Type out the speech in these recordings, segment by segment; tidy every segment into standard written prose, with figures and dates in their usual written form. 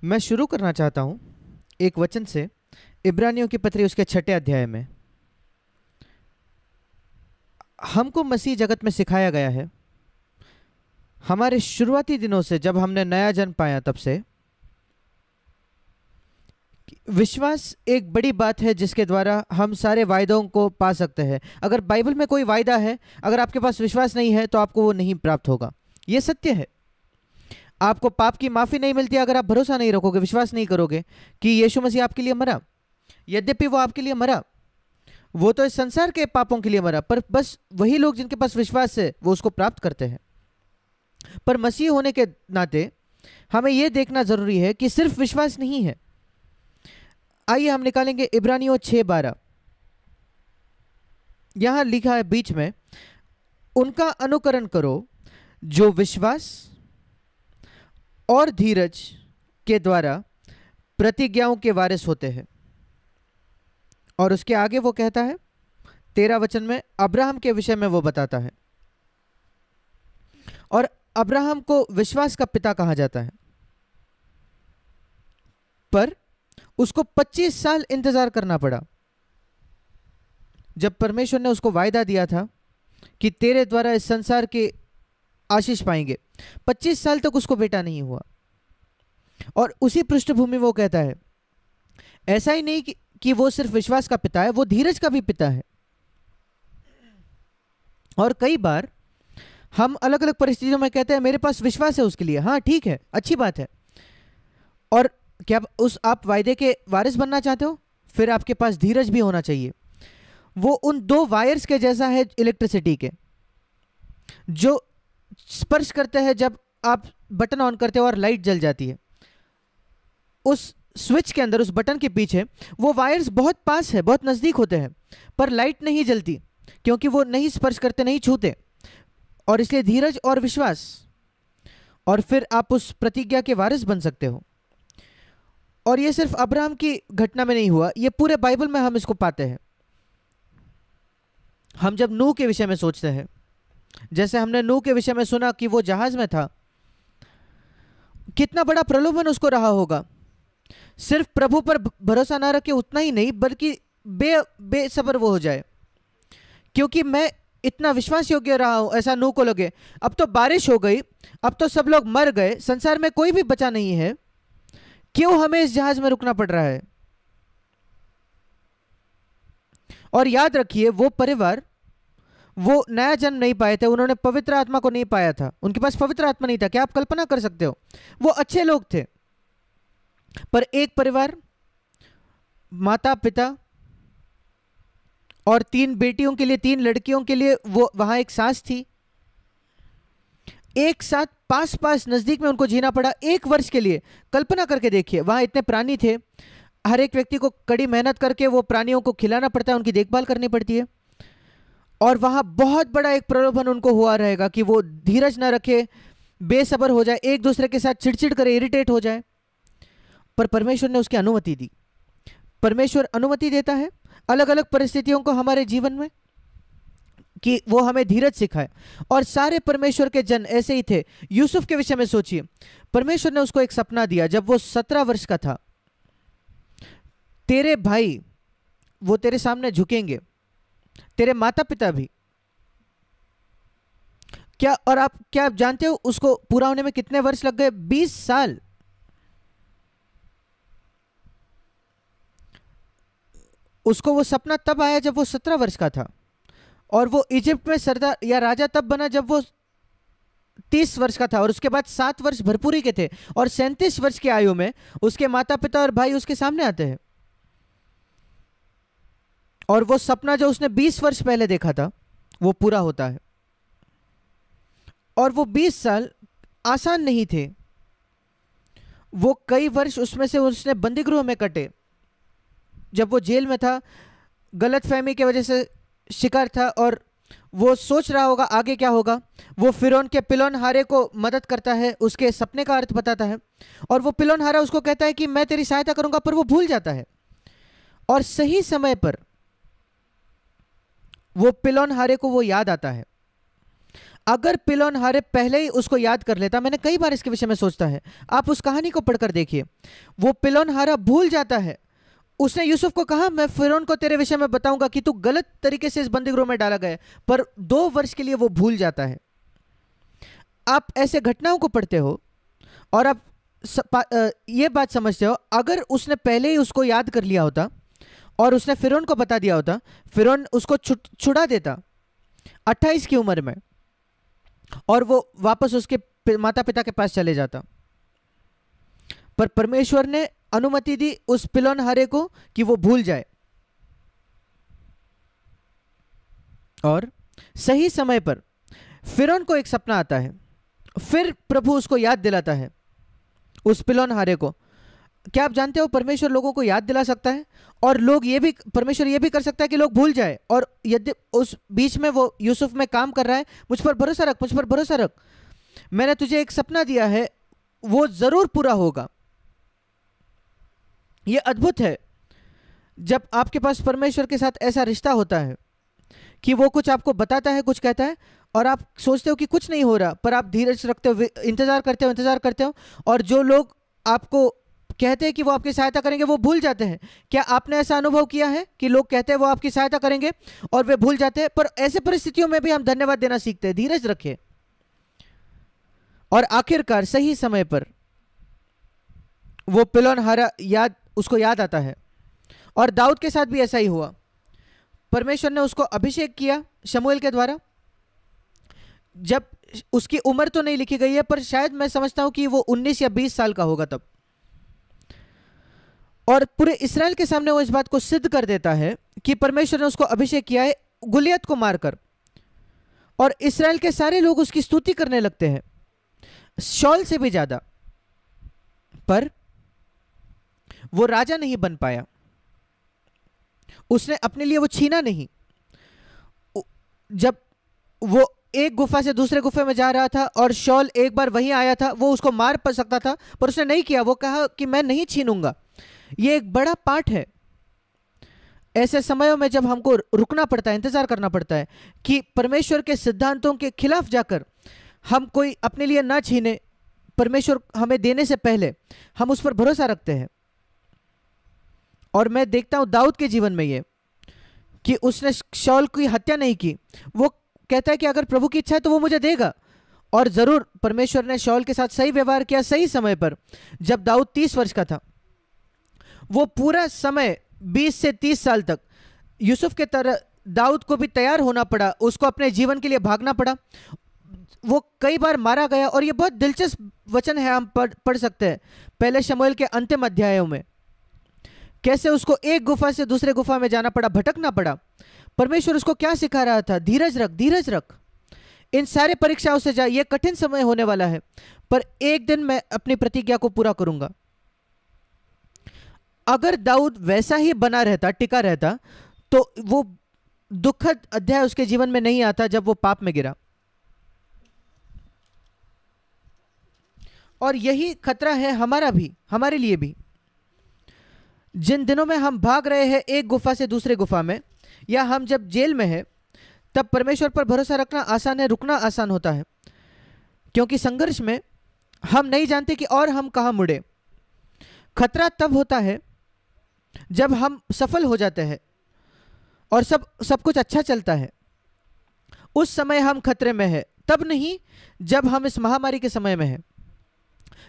मैं शुरू करना चाहता हूं एक वचन से, इब्रानियों की पत्री उसके 6 अध्याय में। हमको मसीह जगत में सिखाया गया है, हमारे शुरुआती दिनों से जब हमने नया जन्म पाया तब से, विश्वास एक बड़ी बात है जिसके द्वारा हम सारे वायदों को पा सकते हैं। अगर बाइबल में कोई वायदा है, अगर आपके पास विश्वास नहीं है तो आपको वो नहीं प्राप्त होगा। ये सत्य है। आपको पाप की माफी नहीं मिलती अगर आप भरोसा नहीं रखोगे, विश्वास नहीं करोगे कि यीशु मसीह आपके लिए मरा। यद्यपि वो आपके लिए मरा, वो तो इस संसार के पापों के लिए मरा, पर बस वही लोग जिनके पास विश्वास है वो उसको प्राप्त करते हैं। पर मसीह होने के नाते हमें यह देखना जरूरी है कि सिर्फ विश्वास नहीं है। आइए हम निकालेंगे इब्रानियों 6:12। यहां लिखा है बीच में, उनका अनुकरण करो जो विश्वास और धीरज के द्वारा प्रतिज्ञाओं के वारिस होते हैं। और उसके आगे वो कहता है 13 वचन में, अब्राहम के विषय में वो बताता है। और अब्राहम को विश्वास का पिता कहा जाता है, पर उसको 25 साल इंतजार करना पड़ा। जब परमेश्वर ने उसको वायदा दिया था कि तेरे द्वारा इस संसार के आशीष पाएंगे, 25 साल तक उसको बेटा नहीं हुआ। और उसी पृष्ठभूमि में वो कहता है, ऐसा ही नहीं कि वो सिर्फ विश्वास का पिता है, वो धीरज का भी पिता है। और कई बार हम अलग अलग परिस्थितियों में कहते हैं मेरे पास विश्वास है उसके लिए। हाँ ठीक है, अच्छी बात है। और क्या आप वायदे के वारिस बनना चाहते हो, फिर आपके पास धीरज भी होना चाहिए। वो उन 2 वायर्स के जैसा है इलेक्ट्रिसिटी के, जो स्पर्श करते हैं जब आप बटन ऑन करते हो और लाइट जल जाती है। उस स्विच के अंदर, उस बटन के पीछे वो वायर्स बहुत पास है, बहुत नजदीक होते हैं, पर लाइट नहीं जलती क्योंकि वो नहीं स्पर्श करते, नहीं छूते। और इसलिए धीरज और विश्वास, और फिर आप उस प्रतिज्ञा के वारिस बन सकते हो। और ये सिर्फ अब्राहम की घटना में नहीं हुआ, ये पूरे बाइबल में हम इसको पाते हैं। हम जब नूह के विषय में सोचते हैं, जैसे हमने नूह के विषय में सुना कि वो जहाज में था, कितना बड़ा प्रलोभन उसको रहा होगा। सिर्फ प्रभु पर भरोसा ना रखे उतना ही नहीं, बल्कि बेसब्र वो हो जाए क्योंकि मैं इतना विश्वास योग्य रहा हूं, ऐसा नूह को लगे। अब तो बारिश हो गई, अब तो सब लोग मर गए, संसार में कोई भी बचा नहीं है, क्यों हमें इस जहाज में रुकना पड़ रहा है। और याद रखिए, वो परिवार वो नया जन्म नहीं पाए थे, उन्होंने पवित्र आत्मा को नहीं पाया था, उनके पास पवित्र आत्मा नहीं था। क्या आप कल्पना कर सकते हो? वो अच्छे लोग थे, पर एक परिवार, माता पिता और 3 बेटियों के लिए, 3 लड़कियों के लिए, वो वहां एक सास थी, एक साथ पास पास नजदीक में उनको जीना पड़ा 1 वर्ष के लिए। कल्पना करके देखिए, वहां इतने प्राणी थे, हर एक व्यक्ति को कड़ी मेहनत करके वो प्राणियों को खिलाना पड़ता है, उनकी देखभाल करनी पड़ती है। और वहां बहुत बड़ा एक प्रलोभन उनको हुआ रहेगा कि वो धीरज ना रखे, बेसब्र हो जाए, एक दूसरे के साथ चिड़चिड़ करे, इरिटेट हो जाए। पर परमेश्वर ने उसकी अनुमति दी। परमेश्वर अनुमति देता है अलग अलग परिस्थितियों को हमारे जीवन में कि वो हमें धीरज सिखाए। और सारे परमेश्वर के जन ऐसे ही थे। यूसुफ के विषय में सोचिए, परमेश्वर ने उसको एक सपना दिया जब वो 17 वर्ष का था। तेरे भाई वो तेरे सामने झुकेंगे, तेरे माता पिता भी। क्या आप जानते हो उसको पूरा होने में कितने वर्ष लग गए? 20 साल। उसको वो सपना तब आया जब वो 17 वर्ष का था, और वो इजिप्ट में सरदार या राजा तब बना जब वो 30 वर्ष का था। और उसके बाद 7 वर्ष भरपूरी के थे, और 37 वर्ष की आयु में उसके माता पिता और भाई उसके सामने आते हैं। और वो सपना जो उसने 20 वर्ष पहले देखा था वो पूरा होता है। और वो 20 साल आसान नहीं थे, वो कई वर्ष उसमें से उसने बंदीगृह में कटे। जब वो जेल में था, गलतफहमी की वजह से शिकार था, और वो सोच रहा होगा आगे क्या होगा। वो फिरौन के पिलौनहारे को मदद करता है, उसके सपने का अर्थ बताता है, और वो पिलौनहारा उसको कहता है कि मैं तेरी सहायता करूंगा, पर वो भूल जाता है। और सही समय पर वो पिलौनहारे को वो याद आता है। अगर पिलोन हारे पहले ही उसको याद कर लेता, मैंने कई बार इसके विषय में सोचता है, आप उस कहानी को पढ़कर देखिए, वो पिलोन हारा भूल जाता है। उसने यूसुफ को कहा मैं फिरौन को तेरे विषय में बताऊंगा कि तू गलत तरीके से इस बंदीगृह में डाला गया, पर 2 वर्ष के लिए वो भूल जाता है। आप ऐसे घटनाओं को पढ़ते हो और आप ये बात समझते हो, अगर उसने पहले ही उसको याद कर लिया होता और उसने फिरौन को बता दिया होता, फिरौन उसको छुड़ा देता 28 की उम्र में, और वो वापस उसके माता पिता के पास चले जाता। पर परमेश्वर ने अनुमति दी उस पिलोन हारे को कि वो भूल जाए, और सही समय पर फिरौन को एक सपना आता है। फिर प्रभु उसको याद दिलाता है, उस पिलोन हारे को। क्या आप जानते हो परमेश्वर लोगों को याद दिला सकता है, और लोग ये भी, परमेश्वर ये भी कर सकता है कि लोग भूल जाए। और यदि उस बीच में वो यूसुफ में काम कर रहा है, मुझ पर भरोसा रख, मुझ पर भरोसा रख, मैंने तुझे एक सपना दिया है, वो जरूर पूरा होगा। ये अद्भुत है जब आपके पास परमेश्वर के साथ ऐसा रिश्ता होता है कि वो कुछ आपको बताता है, कुछ कहता है, और आप सोचते हो कि कुछ नहीं हो रहा, पर आप धीरज रखते हो, इंतजार करते हो, और जो लोग आपको कहते हैं कि वो आपकी सहायता करेंगे, वो भूल जाते हैं। क्या आपने ऐसा अनुभव किया है कि लोग कहते हैं वो आपकी सहायता करेंगे और वे भूल जाते हैं? पर ऐसे परिस्थितियों में भी हम धन्यवाद देना सीखते हैं, धीरज रखें, और आखिरकार सही समय पर वो पिलोन हारा उसको याद आता है। और दाऊद के साथ भी ऐसा ही हुआ। परमेश्वर ने उसको अभिषेक किया शमूएल के द्वारा। जब उसकी उम्र तो नहीं लिखी गई है, पर शायद मैं समझता हूं कि वो 19 या 20 साल का होगा तब। और पूरे इस्राएल के सामने वो इस बात को सिद्ध कर देता है कि परमेश्वर ने उसको अभिषेक किया है गुलियत को मारकर, और इस्राएल के सारे लोग उसकी स्तुति करने लगते हैं, शौल से भी ज्यादा। पर वो राजा नहीं बन पाया, उसने अपने लिए वो छीना नहीं। जब वो एक गुफा से दूसरे गुफे में जा रहा था और शौल एक बार वहीं आया था, वो उसको मार पा सकता था, पर उसने नहीं किया। वो कहा कि मैं नहीं छीनूंगा। ये एक बड़ा पाठ है। ऐसे समयों में जब हमको रुकना पड़ता है, इंतजार करना पड़ता है कि परमेश्वर के सिद्धांतों के खिलाफ जाकर हम कोई अपने लिए ना छीने, परमेश्वर हमें देने से पहले हम उस पर भरोसा रखते हैं। और मैं देखता हूं दाऊद के जीवन में ये, कि उसने शौल की हत्या नहीं की। वो कहता है कि अगर प्रभु की इच्छा है तो वो मुझे देगा, और जरूर परमेश्वर ने शौल के साथ सही व्यवहार किया सही समय पर। जब दाऊद 30 वर्ष का था, वो पूरा समय 20 से 30 साल तक यूसुफ के तरह दाऊद को भी तैयार होना पड़ा, उसको अपने जीवन के लिए भागना पड़ा। वो कई बार मारा गया, और ये बहुत दिलचस्प वचन है, हम पढ़ सकते हैं पहले शमूएल के अंतिम अध्यायों में, कैसे उसको एक गुफा से दूसरे गुफा में जाना पड़ा, भटकना पड़ा। परमेश्वर उसको क्या सिखा रहा था? धीरज रख, धीरज रख, इन सारे परीक्षाओं से जा, ये कठिन समय होने वाला है, पर एक दिन मैं अपनी प्रतिज्ञा को पूरा करूंगा। अगर दाऊद वैसा ही बना रहता, टिका रहता, तो वो दुखद अध्याय उसके जीवन में नहीं आता जब वो पाप में गिरा। और यही खतरा है हमारा भी, हमारे लिए भी। जिन दिनों में हम भाग रहे हैं एक गुफा से दूसरे गुफा में, या हम जब जेल में हैं, तब परमेश्वर पर भरोसा रखना आसान है, रुकना आसान होता है, क्योंकि संघर्ष में हम नहीं जानते कि और हम कहां मुड़े। खतरा तब होता है जब हम सफल हो जाते हैं और सब कुछ अच्छा चलता है, उस समय हम खतरे में हैं। तब नहीं जब हम इस महामारी के समय में हैं,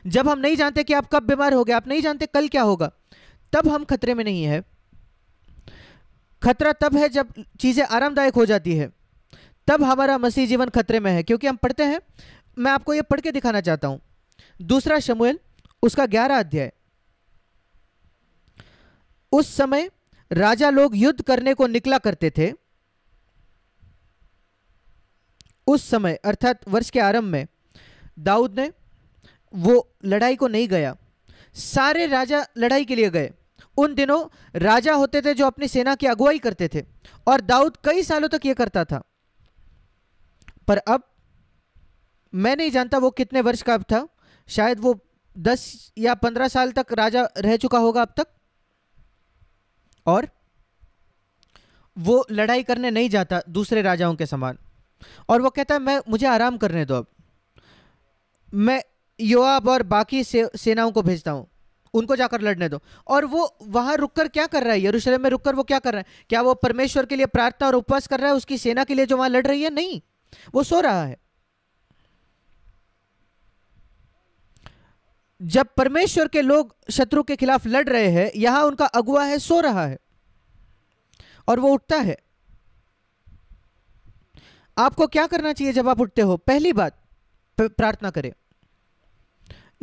जब हम नहीं जानते कि आप कब बीमार हो गए, आप नहीं जानते कल क्या होगा, तब हम खतरे में नहीं है। खतरा तब है जब चीजें आरामदायक हो जाती है, तब हमारा मसीह जीवन खतरे में है। क्योंकि हम पढ़ते हैं, मैं आपको यह पढ़ के दिखाना चाहता हूं, 2 शमूएल उसका 11 अध्याय। उस समय राजा लोग युद्ध करने को निकला करते थे। उस समय अर्थात वर्ष के आरंभ में दाऊद ने वो लड़ाई को नहीं गया, सारे राजा लड़ाई के लिए गए। उन दिनों राजा होते थे जो अपनी सेना की अगुवाई करते थे, और दाऊद कई सालों तक यह करता था। पर अब मैं नहीं जानता वो कितने वर्ष का अब था, शायद वो 10 या 15 साल तक राजा रह चुका होगा अब तक, और वो लड़ाई करने नहीं जाता दूसरे राजाओं के समान। और वो कहता है मैं मुझे आराम करने दो, अब मैं योआब और बाकी सेनाओं को भेजता हूं, उनको जाकर लड़ने दो। और वो वहां रुककर क्या कर रहा है, यरूशलेम में रुककर वो क्या कर रहा है? क्या वो परमेश्वर के लिए प्रार्थना और उपवास कर रहा है उसकी सेना के लिए जो वहां लड़ रही है? नहीं, वो सो रहा है। जब परमेश्वर के लोग शत्रु के खिलाफ लड़ रहे हैं, यहां उनका अगुआ है सो रहा है और वो उठता है। आपको क्या करना चाहिए जब आप उठते हो? पहली बात, प्रार्थना करें।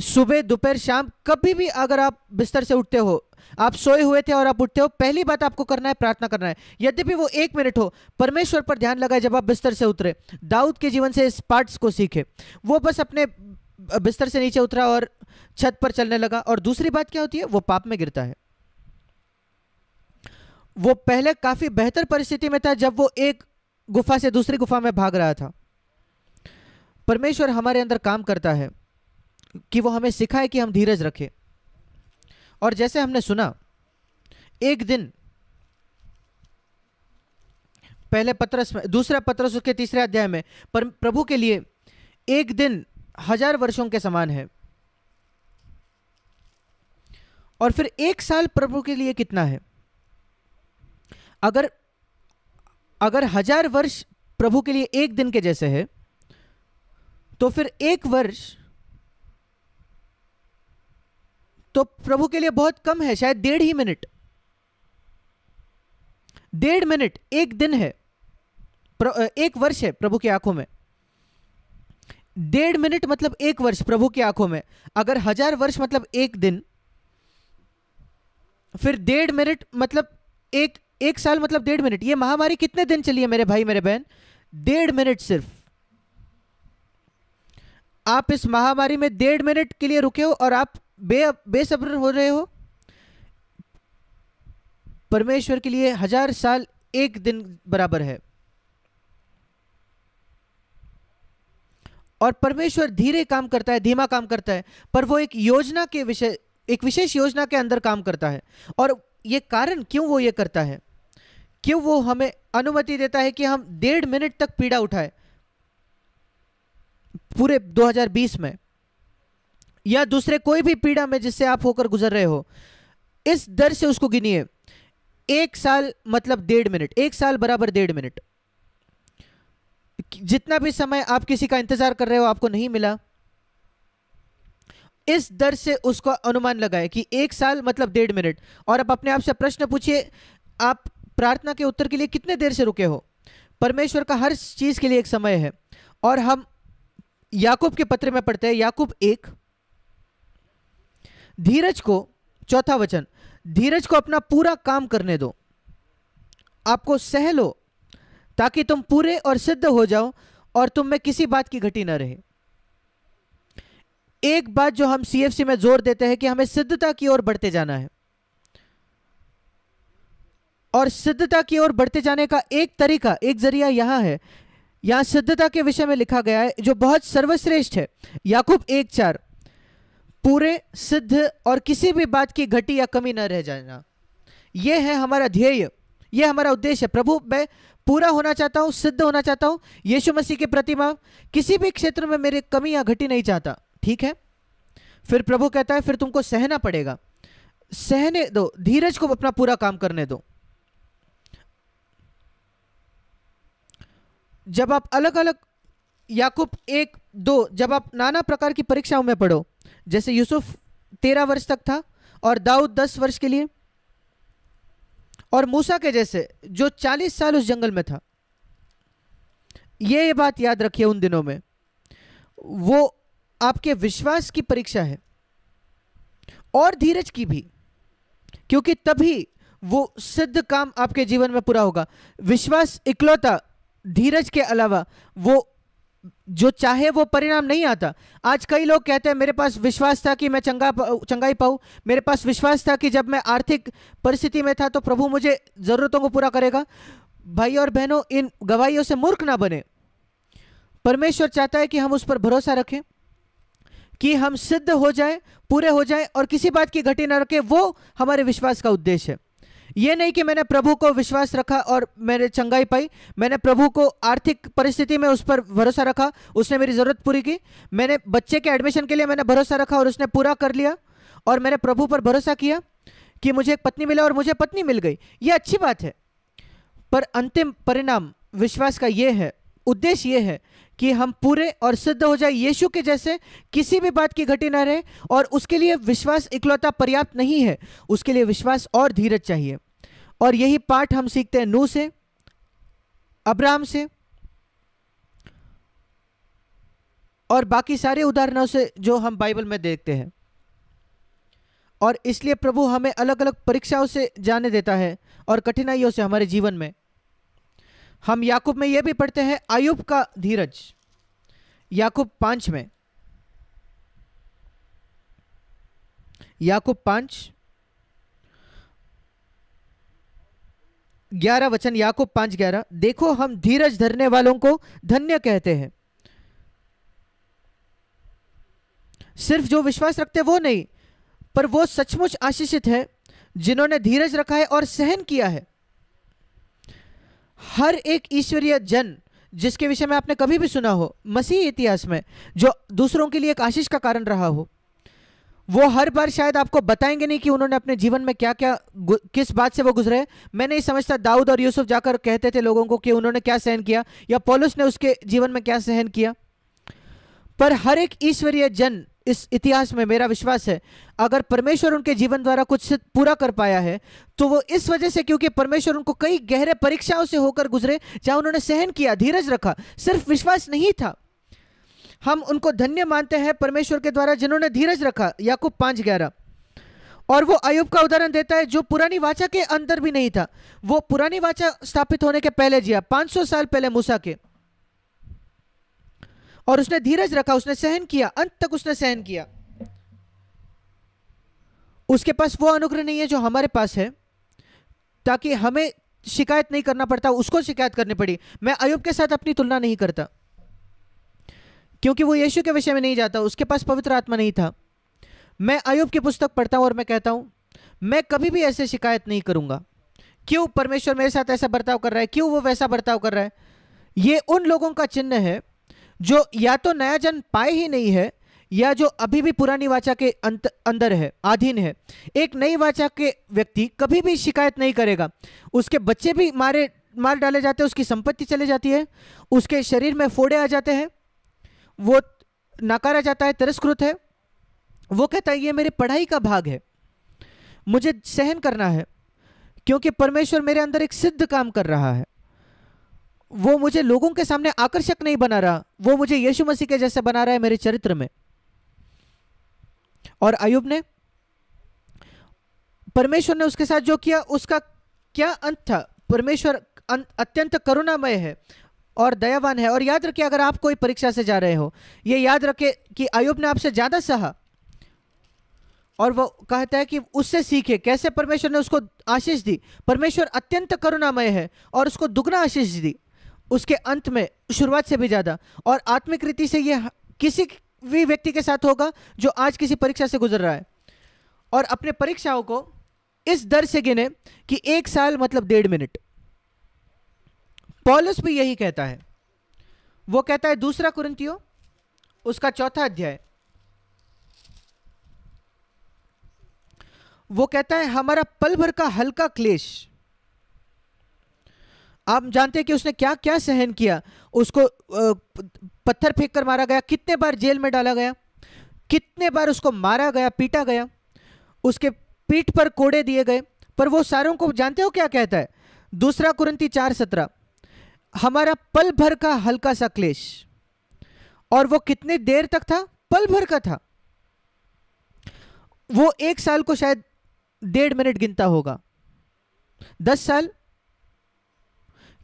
सुबह दोपहर शाम कभी भी अगर आप बिस्तर से उठते हो, आप सोए हुए थे और आप उठते हो, पहली बात आपको करना है प्रार्थना करना है। यद्यपि वो 1 मिनट हो, परमेश्वर पर ध्यान लगाए। जब आप बिस्तर से उतरे, दाऊद के जीवन से इस पार्ट्स को सीखे। वो बस अपने बिस्तर से नीचे उतरा और छत पर चलने लगा। और दूसरी बात क्या होती है? वो पाप में गिरता है। वो पहले काफी बेहतर परिस्थिति में था जब वो एक गुफा से दूसरी गुफा में भाग रहा था। परमेश्वर हमारे अंदर काम करता है कि वो हमें सिखाए कि हम धीरज रखें। और जैसे हमने सुना, एक दिन पहले पत्रस में, दूसरा पत्रस उसके 3 अध्याय में, प्रभु के लिए एक दिन 1000 वर्षों के समान है। और फिर 1 साल प्रभु के लिए कितना है? अगर 1000 वर्ष प्रभु के लिए एक दिन के जैसे है, तो फिर 1 वर्ष तो प्रभु के लिए बहुत कम है, शायद 1.5 मिनट। 1.5 मिनट एक दिन है, 1 वर्ष है प्रभु की आंखों में। 1.5 मिनट मतलब 1 वर्ष प्रभु की आंखों में। अगर 1000 वर्ष मतलब एक दिन, फिर 1.5 मिनट मतलब एक साल मतलब 1.5 मिनट। ये महामारी कितने दिन चली है मेरे भाई मेरे बहन? 1.5 मिनट सिर्फ। आप इस महामारी में 1.5 मिनट के लिए रुके हो और आप बेसब्र हो रहे हो। परमेश्वर के लिए 1000 साल एक दिन बराबर है। और परमेश्वर धीरे काम करता है, धीमा काम करता है, पर वो एक योजना के विषय, एक विशेष योजना के अंदर काम करता है। और ये कारण क्यों वो ये करता है, क्यों वो हमें अनुमति देता है कि हम 1.5 मिनट तक पीड़ा उठाए पूरे 2020 में, या दूसरे कोई भी पीड़ा में जिससे आप होकर गुजर रहे हो, इस दर से उसको गिनिए। 1 साल मतलब 1.5 मिनट, 1 साल बराबर 1.5 मिनट। जितना भी समय आप किसी का इंतजार कर रहे हो आपको नहीं मिला, इस दर से उसको अनुमान लगाए कि 1 साल मतलब 1.5 मिनट। और आप अपने आप से प्रश्न पूछिए, आप प्रार्थना के उत्तर के लिए कितने देर से रुके हो? परमेश्वर का हर चीज के लिए एक समय है। और हम याकूब के पत्र में पढ़ते हैं, याकूब 1, धीरज को, 4था वचन, धीरज को अपना पूरा काम करने दो, आपको सह लो, ताकि तुम पूरे और सिद्ध हो जाओ और तुम में किसी बात की घटी न रहे। एक बात जो हम सीएफसी में जोर देते हैं कि हमें सिद्धता की ओर बढ़ते जाना है। और सिद्धता की ओर बढ़ते जाने का एक तरीका, एक जरिया यहां है। यहां सिद्धता के विषय में लिखा गया है जो बहुत सर्वश्रेष्ठ है, याकूब 1:4, पूरे, सिद्ध और किसी भी बात की घटी या कमी न रह जाना। यह है हमारा ध्येय, यह हमारा उद्देश्य है। प्रभु, मैं पूरा होना चाहता हूं, सिद्ध होना चाहता हूं यीशु मसीह की प्रतिमा, किसी भी क्षेत्र में मेरी कमी या घटी नहीं चाहता। ठीक है, फिर प्रभु कहता है फिर तुमको सहना पड़ेगा, सहने दो, धीरज को अपना पूरा काम करने दो। जब आप अलग अलग, याकूब 1:2, जब आप नाना प्रकार की परीक्षाओं में पढ़ो, जैसे यूसुफ 13 वर्ष तक था और दाऊद 10 वर्ष के लिए, और मूसा के जैसे जो 40 साल उस जंगल में था, ये बात याद रखिए, उन दिनों में वो आपके विश्वास की परीक्षा है और धीरज की भी, क्योंकि तभी वो सिद्ध काम आपके जीवन में पूरा होगा। विश्वास इकलौता, धीरज के अलावा वो जो चाहे वो परिणाम नहीं आता। आज कई लोग कहते हैं मेरे पास विश्वास था कि मैं चंगाई पाऊं, मेरे पास विश्वास था कि जब मैं आर्थिक परिस्थिति में था तो प्रभु मुझे जरूरतों को पूरा करेगा। भाई और बहनों, इन गवाहियों से मूर्ख ना बने। परमेश्वर चाहता है कि हम उस पर भरोसा रखें, कि हम सिद्ध हो जाए, पूरे हो जाए और किसी बात की घटी ना रखें। वो हमारे विश्वास का उद्देश्य है। ये नहीं कि मैंने प्रभु को विश्वास रखा और मैंने चंगाई पाई, मैंने प्रभु को आर्थिक परिस्थिति में उस पर भरोसा रखा, उसने मेरी ज़रूरत पूरी की, मैंने बच्चे के एडमिशन के लिए मैंने भरोसा रखा और उसने पूरा कर लिया, और मैंने प्रभु पर भरोसा किया कि मुझे एक पत्नी मिला और मुझे पत्नी मिल गई। ये अच्छी बात है, पर अंतिम परिणाम विश्वास का ये है, उद्देश्य ये है कि हम पूरे और सिद्ध हो जाए यीशु के जैसे, किसी भी बात की घटी ना रहे। और उसके लिए विश्वास इकलौता पर्याप्त नहीं है, उसके लिए विश्वास और धीरज चाहिए। और यही पाठ हम सीखते हैं नूह से, अब्राहम से और बाकी सारे उदाहरणों से जो हम बाइबल में देखते हैं। और इसलिए प्रभु हमें अलग अलग परीक्षाओं से जाने देता है और कठिनाइयों से हमारे जीवन में। हम याकूब में यह भी पढ़ते हैं अय्यूब का धीरज, याकूब 5 में, याकूब 5:11 वचन, याकूब 5:11, देखो हम धीरज धरने वालों को धन्य कहते हैं। सिर्फ जो विश्वास रखते वो नहीं, पर वो सचमुच आशीषित है जिन्होंने धीरज रखा है और सहन किया है। हर एक ईश्वरीय जन जिसके विषय में आपने कभी भी सुना हो मसीह इतिहास में, जो दूसरों के लिए एक आशीष का कारण रहा हो, वो हर बार शायद आपको बताएंगे नहीं कि उन्होंने अपने जीवन में क्या क्या, किस बात से वो गुजरे। मैं नहीं समझता दाऊद और यूसुफ जाकर कहते थे लोगों को कि उन्होंने क्या सहन किया, या पौलुस ने उसके जीवन में क्या सहन किया। पर हर एक ईश्वरीय जन इस इतिहास में, मेरा विश्वास है, अगर परमेश्वर उनके जीवन द्वारा कुछ पूरा कर पाया है तो वो इस वजह से क्योंकि परमेश्वर उनको कई गहरे परीक्षाओं से होकर गुजरे, जहां उन्होंने सहन किया, धीरज रखा, सिर्फ विश्वास नहीं था। हम उनको धन्य मानते हैं परमेश्वर के द्वारा जिन्होंने धीरज रखा, याकूब 5:11। और वो अय्यूब का उदाहरण देता है जो पुरानी वाचा के अंदर भी नहीं था, वो पुरानी वाचा स्थापित होने के पहले जिया, 500 साल पहले मूसा के, और उसने धीरज रखा, उसने सहन किया, अंत तक उसने सहन किया। उसके पास वो अनुग्रह नहीं है जो हमारे पास है, ताकि हमें शिकायत नहीं करना पड़ता, उसको शिकायत करनी पड़ी। मैं अय्यूब के साथ अपनी तुलना नहीं करता, क्योंकि वो यीशु के विषय में नहीं जाता, उसके पास पवित्र आत्मा नहीं था। मैं अय्यूब की पुस्तक पढ़ता हूं और मैं कहता हूं मैं कभी भी ऐसे शिकायत नहीं करूंगा, क्यों परमेश्वर मेरे साथ ऐसा बर्ताव कर रहा है, क्यों वो वैसा बर्ताव कर रहा है। ये उन लोगों का चिन्ह है जो या तो नया जन्म पाए ही नहीं है, या जो अभी भी पुरानी वाचा के अंदर है, अधीन है। एक नई वाचा के व्यक्ति कभी भी शिकायत नहीं करेगा, उसके बच्चे भी मार डाले जाते हैं, उसकी संपत्ति चली जाती है, उसके शरीर में फोड़े आ जाते हैं, वो नकारा जाता है, तिरस्कृत है। वो कहता है ये मेरी पढ़ाई का भाग है, मुझे सहन करना है, क्योंकि परमेश्वर मेरे अंदर एक सिद्ध काम कर रहा है। वो मुझे लोगों के सामने आकर्षक नहीं बना रहा, वो मुझे यीशु मसीह के जैसे बना रहा है मेरे चरित्र में। और अय्यूब ने, परमेश्वर ने उसके साथ जो किया उसका क्या अंत था। परमेश्वर अत्यंत करुणामय है और दयावान है। और याद रखिए, अगर आप कोई परीक्षा से जा रहे हो, ये याद रखे कि अय्यूब ने आपसे ज्यादा सहा, और वो कहता है कि उससे सीखे कैसे परमेश्वर ने उसको आशीष दी। परमेश्वर अत्यंत करुणामय है और उसको दुगना आशीष दी उसके अंत में, शुरुआत से भी ज्यादा। और आत्मिक रीति से ये किसी भी व्यक्ति के साथ होगा जो आज किसी परीक्षा से गुजर रहा है, और अपने परीक्षाओं को इस दर से गिने कि 1 साल मतलब 1.5 मिनट। पौलुस भी यही कहता है, वो कहता है 2 कुरिन्थियों उसका 4 अध्याय, वो कहता है हमारा पल भर का हल्का क्लेश। आप जानते हैं कि उसने क्या क्या सहन किया। उसको पत्थर फेंक कर मारा गया, कितने बार जेल में डाला गया, कितने बार उसको मारा गया, पीटा गया, उसके पीठ पर कोड़े दिए गए। पर वो सारों को जानते हो क्या कहता है, 2 कुरिन्थी 4:17, हमारा पल भर का हल्का सा क्लेश। और वो कितने देर तक था, पल भर का था। वो 1 साल को शायद 1.5 मिनट गिनता होगा। 10 साल,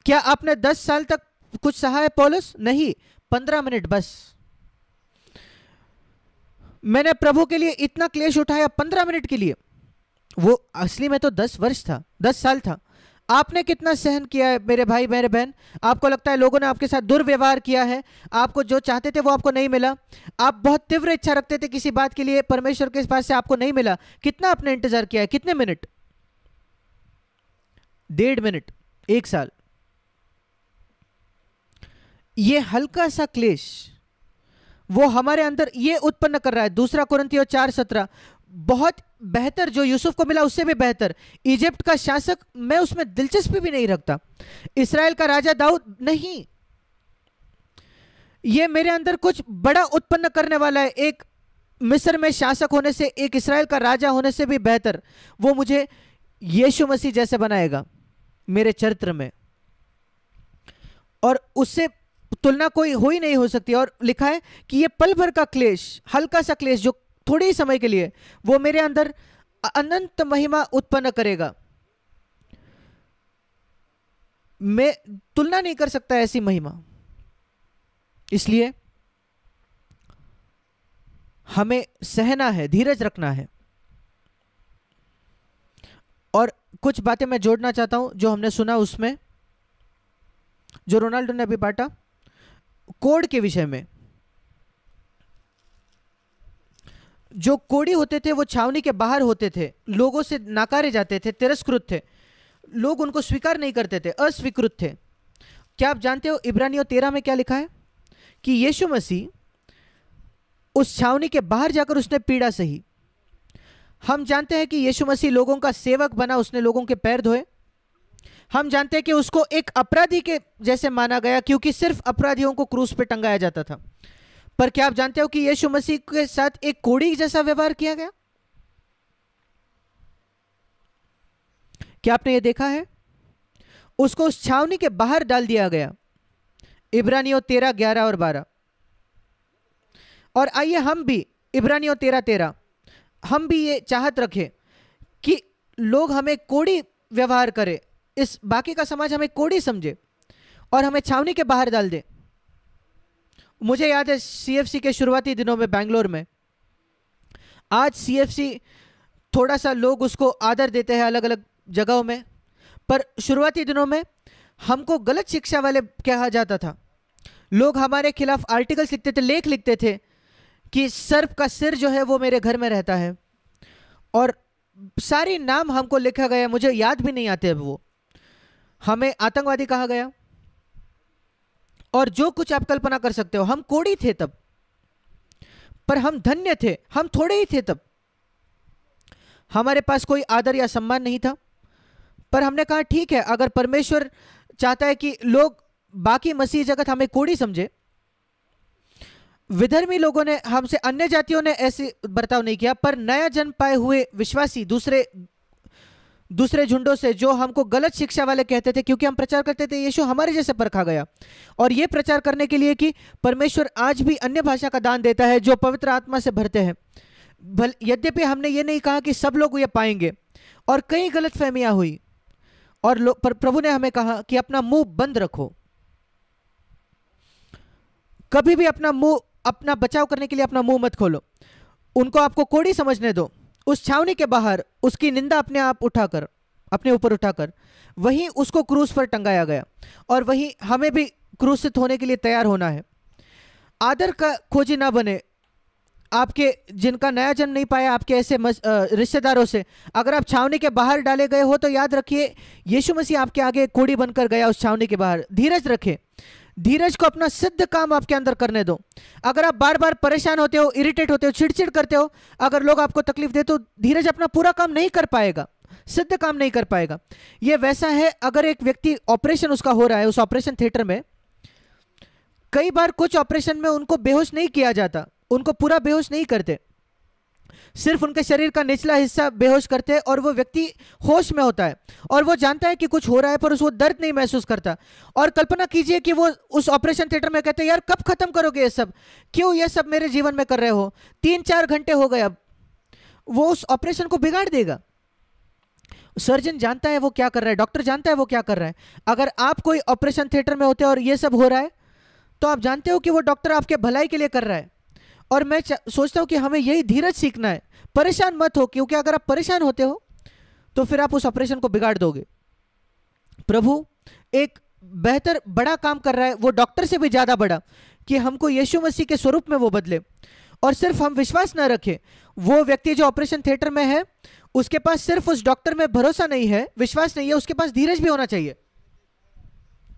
क्या आपने 10 साल तक कुछ सहा है पौलुस? नहीं, 15 मिनट बस। मैंने प्रभु के लिए इतना क्लेश उठाया 15 मिनट के लिए। वो असली में तो 10 वर्ष था, 10 साल था। आपने कितना सहन किया है मेरे भाई मेरे बहन? आपको लगता है लोगों ने आपके साथ दुर्व्यवहार किया है, आपको जो चाहते थे वो आपको नहीं मिला, आप बहुत तीव्र इच्छा रखते थे किसी बात के लिए, परमेश्वर के पास से आपको नहीं मिला। कितना आपने इंतजार किया है, कितने मिनट? 1.5 मिनट, 1 साल। ये हल्का सा क्लेश वो हमारे अंदर ये उत्पन्न कर रहा है। 2 कुरिन्थियों 4:17, बहुत बेहतर जो यूसुफ को मिला उससे भी बेहतर। इजिप्ट का शासक मैं उसमें दिलचस्पी भी नहीं रखता, इसराइल का राजा दाऊद नहीं, ये मेरे अंदर कुछ बड़ा उत्पन्न करने वाला है। एक मिस्र में शासक होने से, एक इसराइल का राजा होने से भी बेहतर वो मुझे यीशु मसीह जैसे बनाएगा मेरे चरित्र में, और उससे तुलना कोई हो ही नहीं हो सकती। और लिखा है कि ये पल भर का क्लेश, हल्का सा क्लेश जो थोड़े ही समय के लिए, वो मेरे अंदर अनंत महिमा उत्पन्न करेगा। मैं तुलना नहीं कर सकता ऐसी महिमा। इसलिए हमें सहना है, धीरज रखना है। और कुछ बातें मैं जोड़ना चाहता हूं जो हमने सुना उसमें, जो रोनाल्डो ने अभी बांटा कोड के विषय में। जो कोड़ी होते थे वो छावनी के बाहर होते थे, लोगों से नाकारे जाते थे, तिरस्कृत थे, लोग उनको स्वीकार नहीं करते थे, अस्वीकृत थे। क्या आप जानते हो इब्रानियों 13 में क्या लिखा है कि यीशु मसीह उस छावनी के बाहर जाकर उसने पीड़ा सही। हम जानते हैं कि यीशु मसीह लोगों का सेवक बना, उसने लोगों के पैर धोए। हम जानते हैं कि उसको एक अपराधी के जैसे माना गया क्योंकि सिर्फ अपराधियों को क्रूस पे टंगाया जाता था। पर क्या आप जानते हो कि यीशु मसीह के साथ एक कोड़ी जैसा व्यवहार किया गया? क्या आपने ये देखा है? उसको उस छावनी के बाहर डाल दिया गया। इब्रानियों 13:11-12। और आइए हम भी इब्रानियों 13:13 हम भी ये चाहत रखें कि लोग हमें कोड़ी व्यवहार करे, इस बाकी का समाज हमें कोड़ी समझे और हमें छावनी के बाहर डाल दे। मुझे याद है सीएफसी के शुरुआती दिनों में बेंगलोर में, आज सीएफसी थोड़ा सा लोग उसको आदर देते हैं अलग अलग जगहों में, पर शुरुआती दिनों में हमको गलत शिक्षा वाले कहा जाता था। लोग हमारे खिलाफ आर्टिकल्स लिखते थे, लेख लिखते थे कि सर्प का सिर जो है वो मेरे घर में रहता है, और सारी नाम हमको लिखा गया, मुझे याद भी नहीं आते अब वो। हमें आतंकवादी कहा गया और जो कुछ आप कल्पना कर सकते हो। हम कोड़ी थे तब, पर हम धन्य थे, हम थोड़े ही थे तब। हमारे पास कोई आदर या सम्मान नहीं था, पर हमने कहा ठीक है, अगर परमेश्वर चाहता है कि लोग बाकी मसीह जगत हमें कोड़ी समझे। विधर्मी लोगों ने हमसे, अन्य जातियों ने ऐसे बर्ताव नहीं किया, पर नया जन्म पाए हुए विश्वासी दूसरे झुंडों से जो हमको गलत शिक्षा वाले कहते थे, क्योंकि हम प्रचार करते थे यीशु हमारे जैसे परखा गया, और यह प्रचार करने के लिए कि परमेश्वर आज भी अन्य भाषा का दान देता है जो पवित्र आत्मा से भरते हैं। यद्यपि हमने ये नहीं कहा कि सब लोग ये पाएंगे, और कई गलतफहमियां हुई, और पर प्रभु ने हमें कहा कि अपना मुंह बंद रखो, कभी भी अपना बचाव करने के लिए अपना मुंह मत खोलो। उनको आपको कोड़ी समझने दो। उस छावनी के बाहर उसकी निंदा अपने ऊपर उठाकर वहीं उसको क्रूस पर टंगाया गया, और वहीं हमें भी क्रूसित होने के लिए तैयार होना है। आदर का खोजी ना बने आपके, जिनका नया जन्म नहीं पाया, आपके ऐसे रिश्तेदारों से अगर आप छावनी के बाहर डाले गए हो तो याद रखिए यीशु मसीह आपके आगे कोड़ी बनकर गया उस छावनी के बाहर। धीरज रखें, धीरज को अपना सिद्ध काम आपके अंदर करने दो। अगर आप बार बार परेशान होते हो, इरिटेट होते हो, चिड़चिड़ करते हो, अगर लोग आपको तकलीफ दे, तो धीरज अपना पूरा काम नहीं कर पाएगा, सिद्ध काम नहीं कर पाएगा। यह वैसा है अगर एक व्यक्ति ऑपरेशन उसका हो रहा है, उस ऑपरेशन थिएटर में कई बार कुछ ऑपरेशन में उनको बेहोश नहीं किया जाता, उनको पूरा बेहोश नहीं करते, सिर्फ उनके शरीर का निचला हिस्सा बेहोश करते हैं और वो व्यक्ति होश में होता है और वो जानता है कि कुछ हो रहा है, पर उसको दर्द नहीं महसूस करता। और कल्पना कीजिए कि वो उस ऑपरेशन थिएटर में कहते हैं यार कब खत्म करोगे ये सब, क्यों ये सब मेरे जीवन में कर रहे हो, 3-4 घंटे हो गए। अब वो उस ऑपरेशन को बिगाड़ देगा। सर्जन जानता है वो क्या कर रहा है, डॉक्टर जानता है वो क्या कर रहा है। अगर आप कोई ऑपरेशन थिएटर में होते और ये सब हो रहा है तो आप जानते हो कि वो डॉक्टर आपके भलाई के लिए कर रहा है। और मैं सोचता हूं कि हमें यही धीरज सीखना है। परेशान मत हो, क्योंकि अगर आप परेशान होते हो तो फिर आप उस ऑपरेशन को बिगाड़ दोगे। प्रभु एक बेहतर बड़ा काम कर रहा है, वो डॉक्टर से भी ज्यादा बड़ा, कि हमको यीशु मसीह के स्वरूप में वो बदले। और सिर्फ हम विश्वास ना रखें, वो व्यक्ति जो ऑपरेशन थिएटर में है उसके पास सिर्फ उस डॉक्टर में भरोसा नहीं है, विश्वास नहीं है, उसके पास धीरज भी होना चाहिए।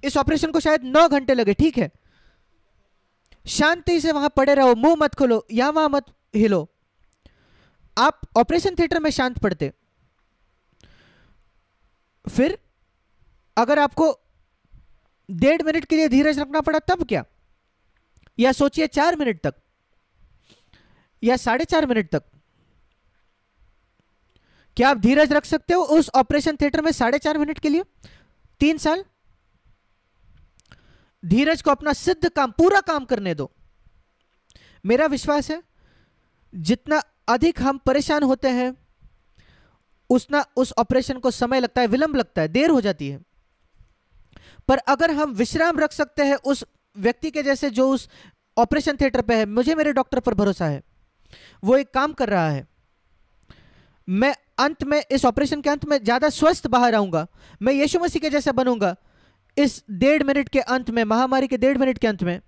इस ऑपरेशन को शायद 9 घंटे लगे, ठीक है, शांति से वहां पड़े रहो, मुंह मत खोलो, यहां वहां मत हिलो। आप ऑपरेशन थिएटर में शांत पड़ते, फिर अगर आपको 1.5 मिनट के लिए धीरज रखना पड़ा तब क्या? या सोचिए 4 मिनट तक या 4.5 मिनट तक, क्या आप धीरज रख सकते हो उस ऑपरेशन थिएटर में 4.5 मिनट के लिए? 3 साल? धीरज को अपना सिद्ध काम, पूरा काम करने दो। मेरा विश्वास है जितना अधिक हम परेशान होते हैं उतना उस ऑपरेशन को समय लगता है, विलंब लगता है, देर हो जाती है। पर अगर हम विश्राम रख सकते हैं उस व्यक्ति के जैसे जो उस ऑपरेशन थिएटर पे है, मुझे मेरे डॉक्टर पर भरोसा है, वो एक काम कर रहा है, मैं अंत में, इस ऑपरेशन के अंत में ज्यादा स्वस्थ बाहर आऊंगा, मैं यीशु मसीह के जैसा बनूंगा। इस 1.5 मिनट के अंत में, महामारी के 1.5 मिनट के अंत में,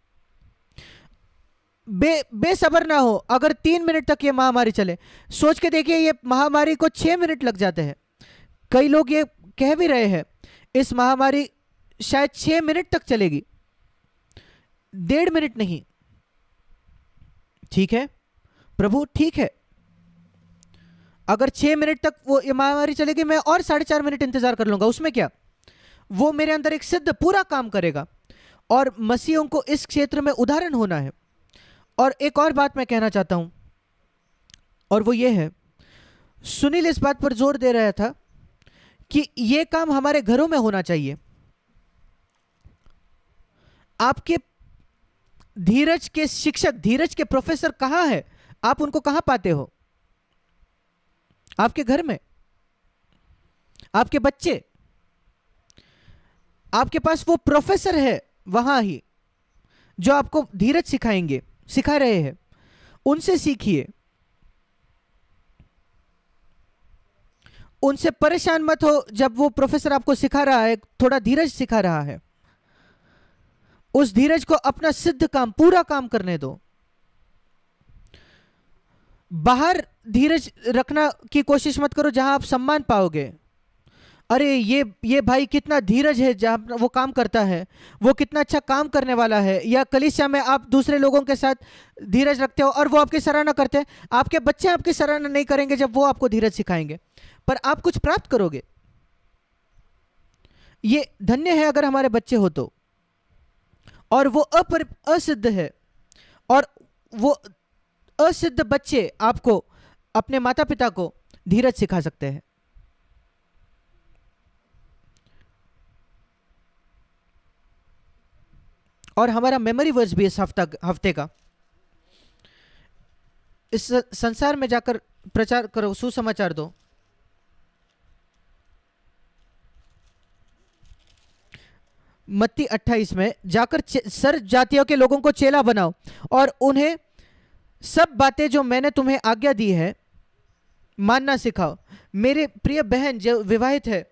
बेसब्र ना हो अगर 3 मिनट तक ये महामारी चले। सोच के देखिए, ये महामारी को 6 मिनट लग जाते हैं। कई लोग ये कह भी रहे हैं इस महामारी शायद 6 मिनट तक चलेगी, 1.5 मिनट नहीं। ठीक है प्रभु, ठीक है, अगर 6 मिनट तक वो ये महामारी चलेगी, मैं और 4.5 मिनट इंतजार कर लूंगा, उसमें क्या? वो मेरे अंदर एक सिद्ध पूरा काम करेगा और मसीहों को इस क्षेत्र में उदाहरण होना है। और एक और बात मैं कहना चाहता हूं, और वो ये है, सुनील इस बात पर जोर दे रहा था कि ये काम हमारे घरों में होना चाहिए। आपके धीरज के शिक्षक, धीरज के प्रोफेसर कहां है? आप उनको कहां पाते हो? आपके घर में, आपके बच्चे, आपके पास वो प्रोफेसर है वहां ही जो आपको धीरज सिखाएंगे, सिखा रहे हैं, उनसे सीखिए। उनसे परेशान मत हो जब वो प्रोफेसर आपको सिखा रहा है, थोड़ा धीरज सिखा रहा है, उस धीरज को अपना सिद्ध काम, पूरा काम करने दो। बाहर धीरज रखना की कोशिश मत करो जहां आप सम्मान पाओगे। अरे ये भाई कितना धीरज है, जहां वो काम करता है, वो कितना अच्छा काम करने वाला है। या कलीसिया में आप दूसरे लोगों के साथ धीरज रखते हो और वो आपकी सराहना करते हैं। आपके बच्चे आपकी सराहना नहीं करेंगे जब वो आपको धीरज सिखाएंगे, पर आप कुछ प्राप्त करोगे। ये धन्य है अगर हमारे बच्चे हो तो। और वो असिद्ध है, और वो असिद्ध बच्चे आपको, अपने माता पिता को धीरज सिखा सकते हैं। और हमारा मेमोरी वर्स भी इस हफ्ते का, इस संसार में जाकर प्रचार करो, सुसमाचार दो। मत्ती 28 में जाकर सर्व जातियों के लोगों को चेला बनाओ और उन्हें सब बातें जो मैंने तुम्हें आज्ञा दी है मानना सिखाओ। मेरे प्रिय बहन जो विवाहित है,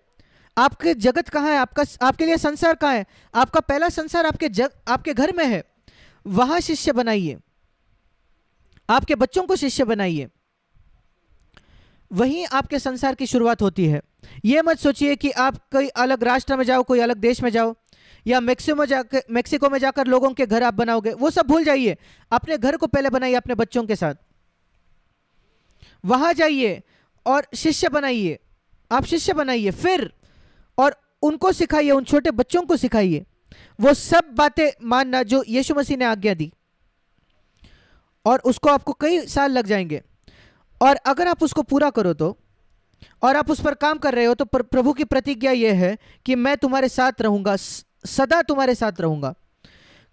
आपके जगत कहाँ है? आपके लिए संसार कहाँ है? आपका पहला संसार आपके घर में है। वहां शिष्य बनाइए, आपके बच्चों को शिष्य बनाइए, वहीं आपके संसार की शुरुआत होती है। यह मत सोचिए कि आप कोई अलग राष्ट्र में जाओ, कोई अलग देश में जाओ, या मेक्सिको में जाकर लोगों के घर आप बनाओगे। वो सब भूल जाइए, अपने घर को पहले बनाइए अपने बच्चों के साथ। वहां जाइए और शिष्य बनाइए, आप शिष्य बनाइए फिर, और उनको सिखाइए, उन छोटे बच्चों को सिखाइए वो सब बातें मानना जो यीशु मसीह ने आज्ञा दी, और उसको आपको कई साल लग जाएंगे। और अगर आप उसको पूरा करो तो, और आप उस पर काम कर रहे हो तो प्रभु की प्रतिज्ञा यह है कि मैं तुम्हारे साथ रहूंगा, सदा तुम्हारे साथ रहूंगा।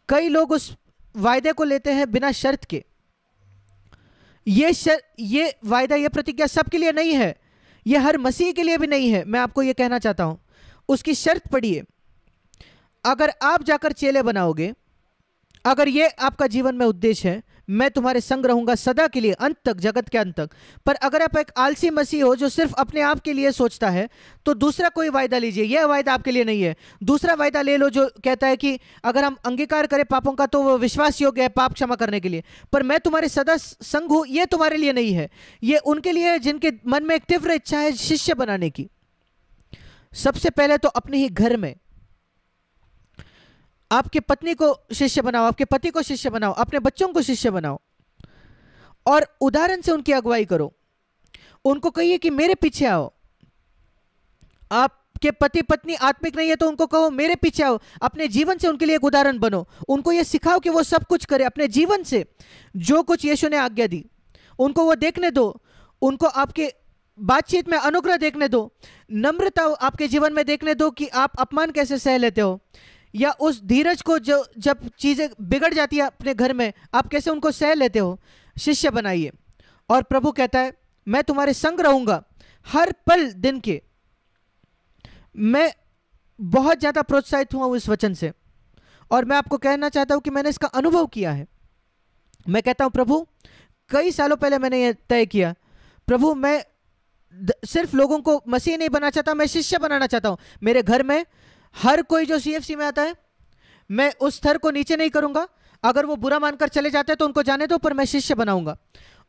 कई लोग उस वायदे को लेते हैं बिना शर्त के। ये वायदा, ये प्रतिज्ञा सबके लिए नहीं है, ये हर मसीह के लिए भी नहीं है। मैं आपको ये कहना चाहता हूं, उसकी शर्त पढ़िए। अगर आप जाकर चेले बनाओगे, अगर ये आपका जीवन में उद्देश्य है, मैं तुम्हारे संग रहूंगा सदा के लिए, अंत तक, जगत के अंत तक। पर अगर आप एक आलसी मसीह हो जो सिर्फ अपने आप के लिए सोचता है, तो दूसरा कोई वायदा लीजिए, यह वायदा आपके लिए नहीं है। दूसरा वायदा ले लो जो कहता है कि अगर हम अंगीकार करें पापों का तो वो विश्वास योग्य है पाप क्षमा करने के लिए। पर मैं तुम्हारे सदा संग हूं, यह तुम्हारे लिए नहीं है, ये उनके लिए है जिनके मन में एक तीव्र इच्छा है शिष्य बनाने की। सबसे पहले तो अपने ही घर में आपके पत्नी को शिष्य बनाओ, आपके पति को शिष्य बनाओ, अपने बच्चों को शिष्य बनाओ और उदाहरण से उनकी अगुवाई करो। उनको कहिए कि मेरे पीछे आओ। आपके पति पत्नी आत्मिक नहीं है तो उनको कहो मेरे पीछे आओ। अपने जीवन से उनके लिए एक उदाहरण बनो। उनको यह सिखाओ कि वो सब कुछ करे अपने जीवन से, जो कुछ यीशु ने आज्ञा दी उनको वो देखने दो। उनको आपके बातचीत में अनुग्रह देखने दो, नम्रता आपके जीवन में देखने दो कि आप अपमान कैसे सह लेते हो, या उस धीरज को जो जब चीज़ें बिगड़ जाती है अपने घर में आप कैसे उनको सह लेते हो। शिष्य बनाइए। और प्रभु कहता है मैं तुम्हारे संग रहूंगा हर पल दिन के। मैं बहुत ज़्यादा प्रोत्साहित हुआ हूँ इस वचन से और मैं आपको कहना चाहता हूँ कि मैंने इसका अनुभव किया है। मैं कहता हूँ प्रभु, कई सालों पहले मैंने ये तय किया, प्रभु मैं सिर्फ लोगों को मसीह नहीं बनाना चाहता, मैं शिष्य बनाना चाहता हूँ। मेरे घर में हर कोई जो सीएफसी में आता है मैं उस स्तर को नीचे नहीं करूंगा। अगर वो बुरा मानकर चले जाते हैं तो उनको जाने दो, पर मैं शिष्य बनाऊंगा।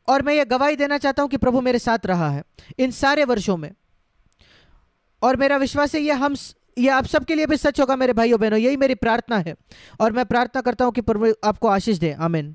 और मैं ये गवाही देना चाहता हूं कि प्रभु मेरे साथ रहा है इन सारे वर्षों में, और मेरा विश्वास है ये आप सबके लिए भी सच होगा मेरे भाइयों बहनों। यही मेरी प्रार्थना है और मैं प्रार्थना करता हूं कि प्रभु आपको आशीष दे। आमीन।